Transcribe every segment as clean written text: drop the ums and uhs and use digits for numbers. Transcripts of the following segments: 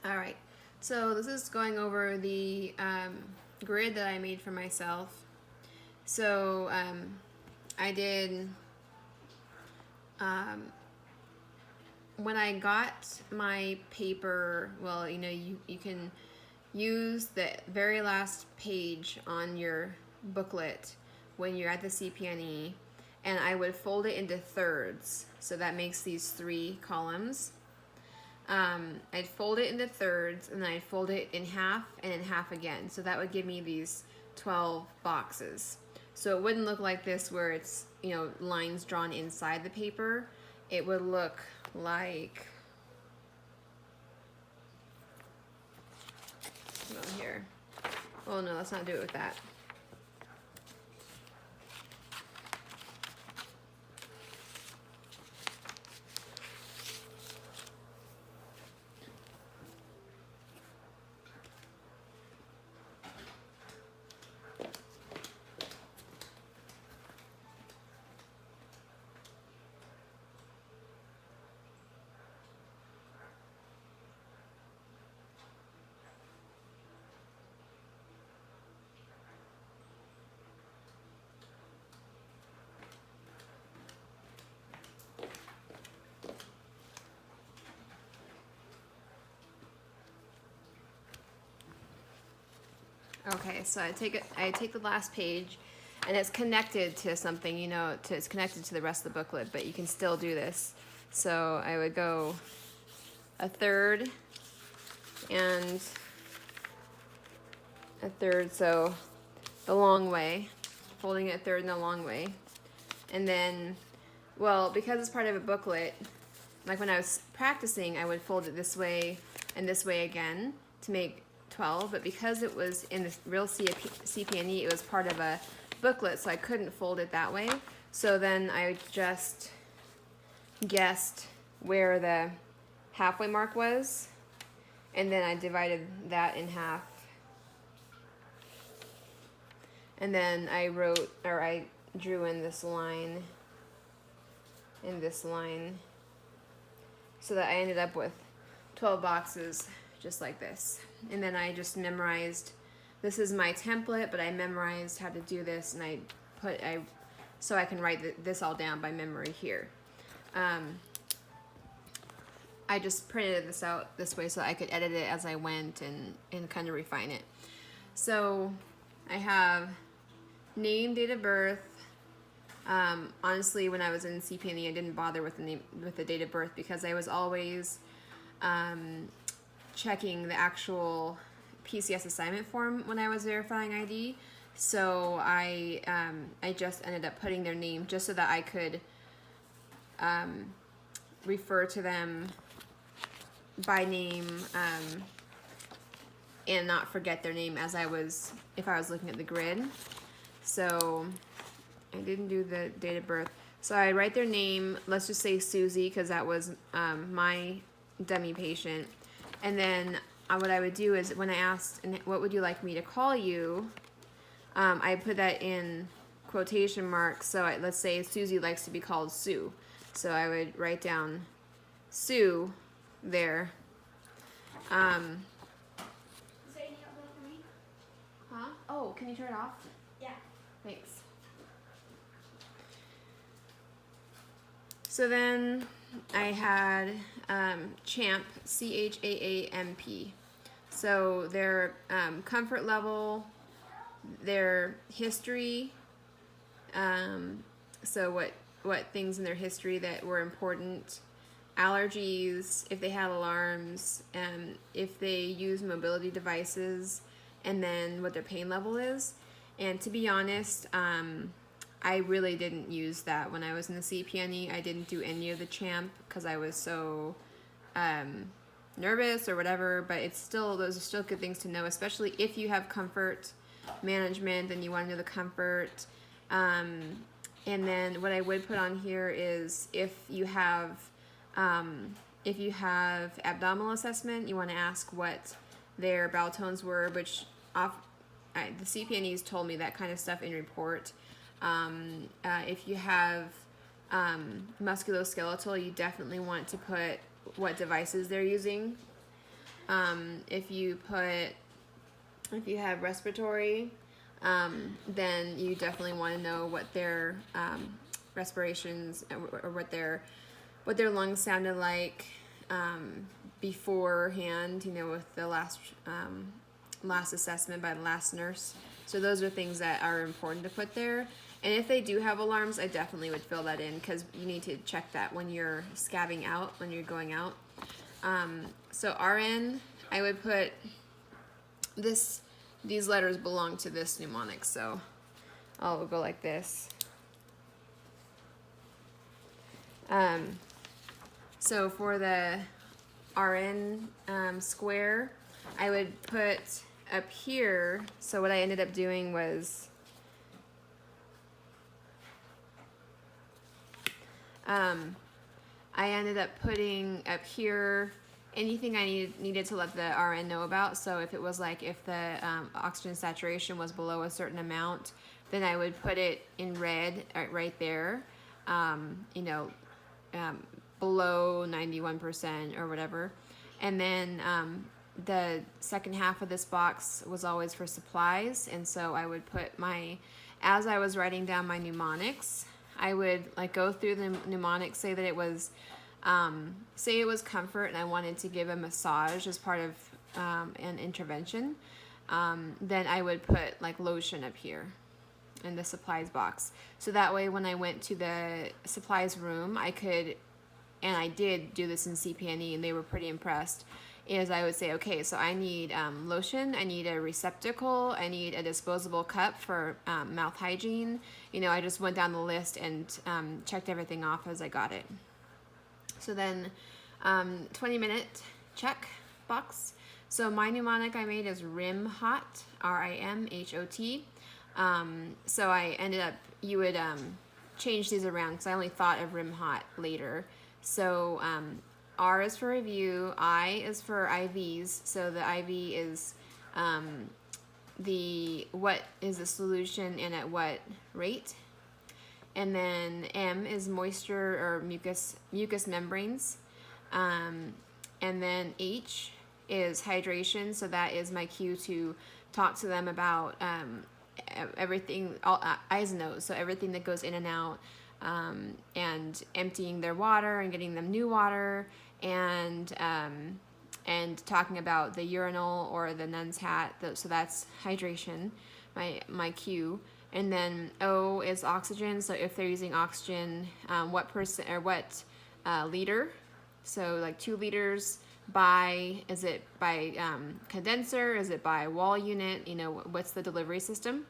All right, so this is going over the grid that I made for myself. So I did, when I got my paper, well, you can use the very last page on your booklet when you're at the CPNE, and I would fold it into thirds. So that makes these 3 columns. I'd fold it into thirds, and then I'd fold it in half and in half again. So that would give me these 12 boxes. So it wouldn't look like this where it's, lines drawn inside the paper. It would look like, well, here. Oh no, let's not do it with that. Okay, so I take the last page, and it's connected to something, it's connected to the rest of the booklet, but you can still do this. So I would go a third and a third, so the long way, folding it a third and the long way. And then, well, because it's part of a booklet, like when I was practicing, I would fold it this way and this way again to make 12, but because it was in the real CPNE, it was part of a booklet, so I couldn't fold it that way. So then I just guessed where the halfway mark was, and then I divided that in half. And then I drew in this line and this line, so that I ended up with 12 boxes just like this. And then I just memorized, this is my template, but I memorized how to do this, and so I can write this all down by memory here. I just printed this out this way so I could edit it as I went and kind of refine it. So I have name, date of birth. Honestly, when I was in CPNE, I didn't bother with the date of birth because I was always checking the actual PCS assignment form when I was verifying ID. So I just ended up putting their name just so that I could refer to them by name and not forget their name if I was looking at the grid. So I didn't do the date of birth. So I write their name, let's just say Susie, because that was my dummy patient. And then what I would do is when I asked, what would you like me to call you? I put that in quotation marks. So let's say Susie likes to be called Sue. So I would write down Sue there. Is there any outdoor for me? Huh? Oh, can you turn it off? Yeah. Thanks. So then I had CHAMP, CHAAMP. So their comfort level, their history, so what things in their history that were important, allergies, if they had alarms, if they use mobility devices, and then what their pain level is. And to be honest, I really didn't use that when I was in the CPNE. I didn't do any of the CHAMP because I was so nervous or whatever, but those are still good things to know, especially if you have comfort management and you want to know the comfort. And then what I would put on here is if you have abdominal assessment, you want to ask what their bowel tones were, which the CPNEs told me that kind of stuff in report. If you have musculoskeletal, you definitely want to put what devices they're using. If you have respiratory, then you definitely want to know what their respirations or what their lungs sounded like beforehand. With the last assessment by the last nurse. So those are things that are important to put there. And if they do have alarms, I definitely would fill that in because you need to check that when you're scabbing out, when you're going out. So RN, I would put these letters belong to this mnemonic, so I'll go like this. So for the RN square, I would put up here, so what I ended up doing was I ended up putting up here anything I needed to let the RN know about. So if it was like if the oxygen saturation was below a certain amount, then I would put it in red right there, below 91% or whatever. And then the second half of this box was always for supplies, and so I would put as I was writing down my mnemonics, I would go through the mnemonics, say that it was comfort and I wanted to give a massage as part of an intervention. Then I would put lotion up here in the supplies box, so that way when I went to the supplies room, I could, and I did do this in CPNE and they were pretty impressed, is I would say, okay, so I need lotion, I need a receptacle, I need a disposable cup for mouth hygiene. I just went down the list and checked everything off as I got it. So then 20-minute check box. So my mnemonic I made is RIMHOT, RIMHOT. So I ended up, you would change these around because I only thought of RIMHOT later. So R is for review, I is for IVs, so the IV is what is the solution and at what rate. And then M is moisture or mucus membranes. And then H is hydration, so that is my cue to talk to them about everything, all eyes and nose, so everything that goes in and out, and emptying their water and getting them new water, and talking about the urinal or the nun's hat. So that's hydration, my cue. And then O is oxygen. So if they're using oxygen, what percent or what liter? So 2 liters is it by condenser? Is it by wall unit? What's the delivery system?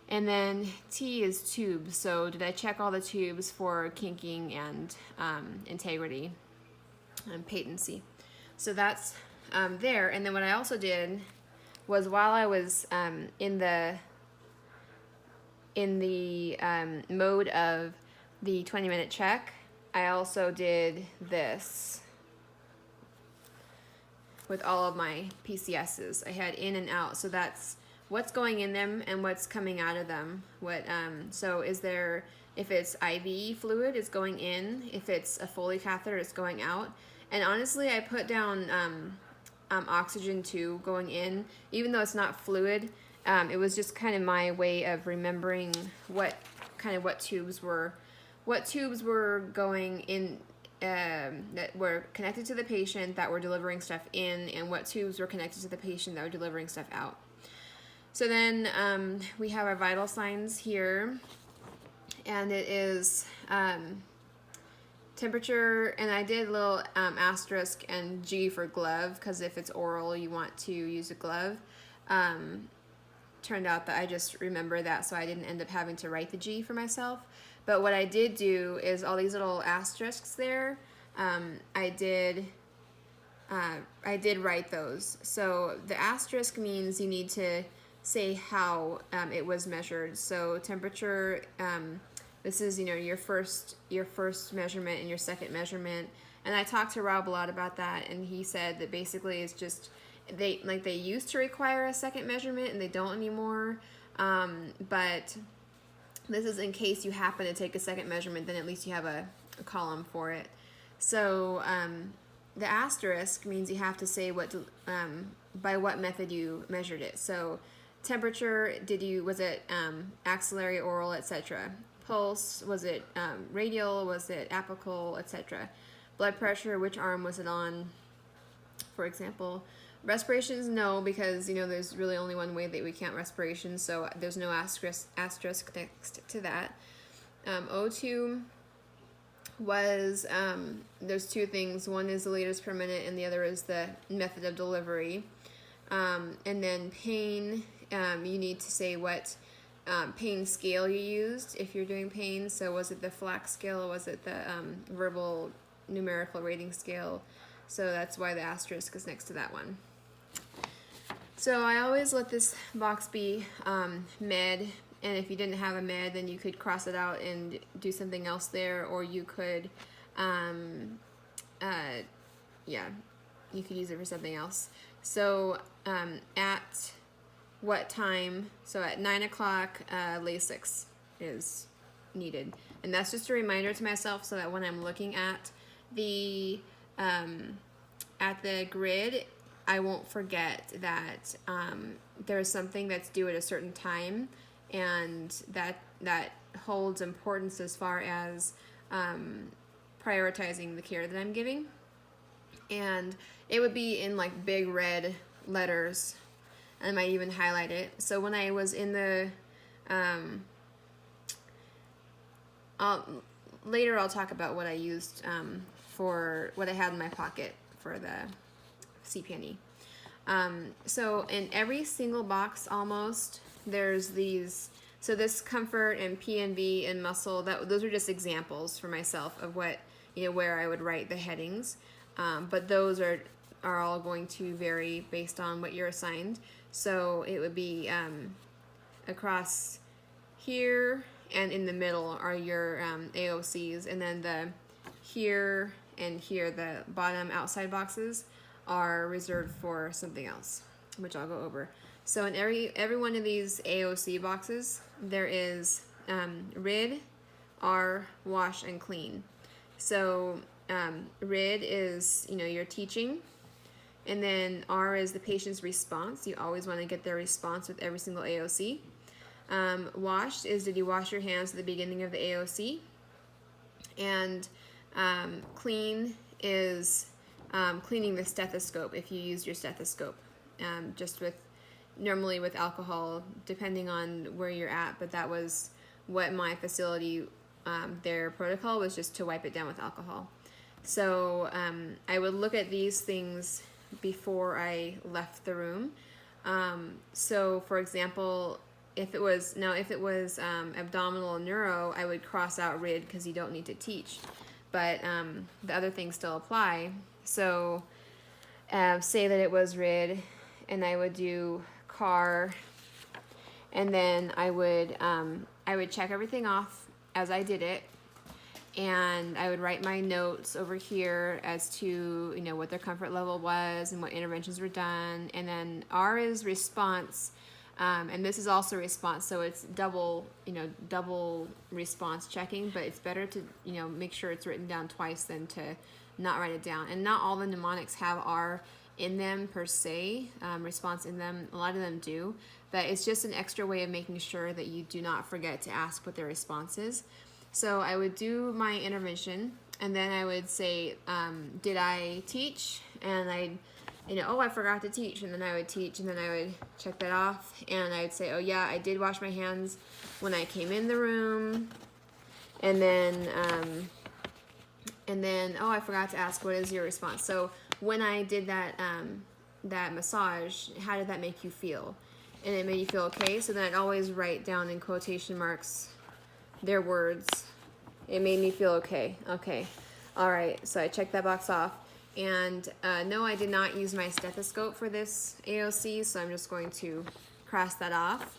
And then T is tubes. So did I check all the tubes for kinking and integrity and patency? So that's there. And then what I also did was, while I was in the mode of the 20-minute check, I also did this with all of my PCSs. I had in and out, so that's what's going in them and what's coming out of them. So if it's IV fluid, it's going in. If it's a Foley catheter, it's going out. And honestly, I put down oxygen too going in, even though it's not fluid. It was just kind of my way of remembering what tubes were going in, that were connected to the patient that were delivering stuff in, and what tubes were connected to the patient that were delivering stuff out. So then we have our vital signs here, and it is temperature, and I did a little asterisk and G for glove, because if it's oral you want to use a glove. Turned out that I just remember that, so I didn't end up having to write the G for myself. But what I did do is all these little asterisks there, I did write those. So the asterisk means you need to say how it was measured. So temperature, this is your first measurement and your second measurement. And I talked to Rob a lot about that, and he said that basically it's just they used to require a second measurement and they don't anymore. But this is in case you happen to take a second measurement, then at least you have a column for it. So the asterisk means you have to say what by what method you measured it. So temperature, was it axillary, oral, etc. Pulse, was it radial, was it apical, etc. Blood pressure, which arm was it on, for example. Respirations, no, because there's really only one way that we count respiration, so there's no asterisk next to that. O2 was, there's two things. One is the liters per minute, and the other is the method of delivery. And then pain, you need to say what pain scale you used if you're doing pain. So was it the FLAC scale, or was it the verbal numerical rating scale? So that's why the asterisk is next to that one. So I always let this box be med, and if you didn't have a med, then you could cross it out and do something else there, or you could, you could use it for something else. So at what time? So at 9 o'clock, LASIK is needed, and that's just a reminder to myself so that when I'm looking at the grid, I won't forget that there's something that's due at a certain time, and that holds importance as far as prioritizing the care that I'm giving. And it would be in like big red letters. I might even highlight it. So when I was in the later I'll talk about what I used for what I had in my pocket for the CPNE. So in every single box almost, there's these, so this comfort and PNV and muscle, those are just examples for myself of what, where I would write the headings. But those are all going to vary based on what you're assigned. So it would be across here and in the middle are your AOCs, and then the here and here, the bottom outside boxes, are reserved for something else, which I'll go over. So in every one of these AOC boxes, there is RID, R, wash, and clean. So RID is, your teaching, and then R is the patient's response. You always want to get their response with every single AOC. Wash is, did you wash your hands at the beginning of the AOC? And clean is cleaning the stethoscope if you use your stethoscope, just normally with alcohol, depending on where you're at, but that was what my facility, their protocol was, just to wipe it down with alcohol. So I would look at these things before I left the room. So for example, if it was abdominal neuro, I would cross out RID because you don't need to teach, but the other things still apply. So say that it was RID, and I would do CAR, and then I would check everything off as I did it, and I would write my notes over here as to what their comfort level was and what interventions were done. And then R is response, and this is also response, so it's double response checking, but it's better to make sure it's written down twice than to not write it down. And not all the mnemonics have R in them per se, response in them. A lot of them do, but it's just an extra way of making sure that you do not forget to ask what their response is. So I would do my intervention, and then I would say, did I teach? And I'd, I forgot to teach, and then I would teach, and then I would check that off, and I would say, oh yeah, I did wash my hands when I came in the room, and then oh, I forgot to ask, what is your response? So when I did that massage, how did that make you feel? And it made you feel okay. So then I'd always write down in quotation marks their words. It made me feel okay. Okay, all right. So I checked that box off. And no, I did not use my stethoscope for this AOC, so I'm just going to cross that off.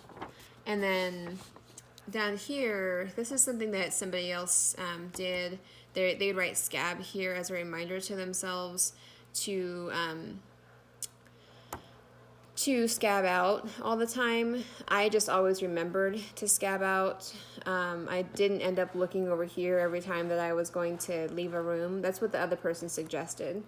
And then down here, this is something that somebody else did. They would write scab here as a reminder to themselves to scab out all the time. I just always remembered to scab out. I didn't end up looking over here every time that I was going to leave a room. That's what the other person suggested.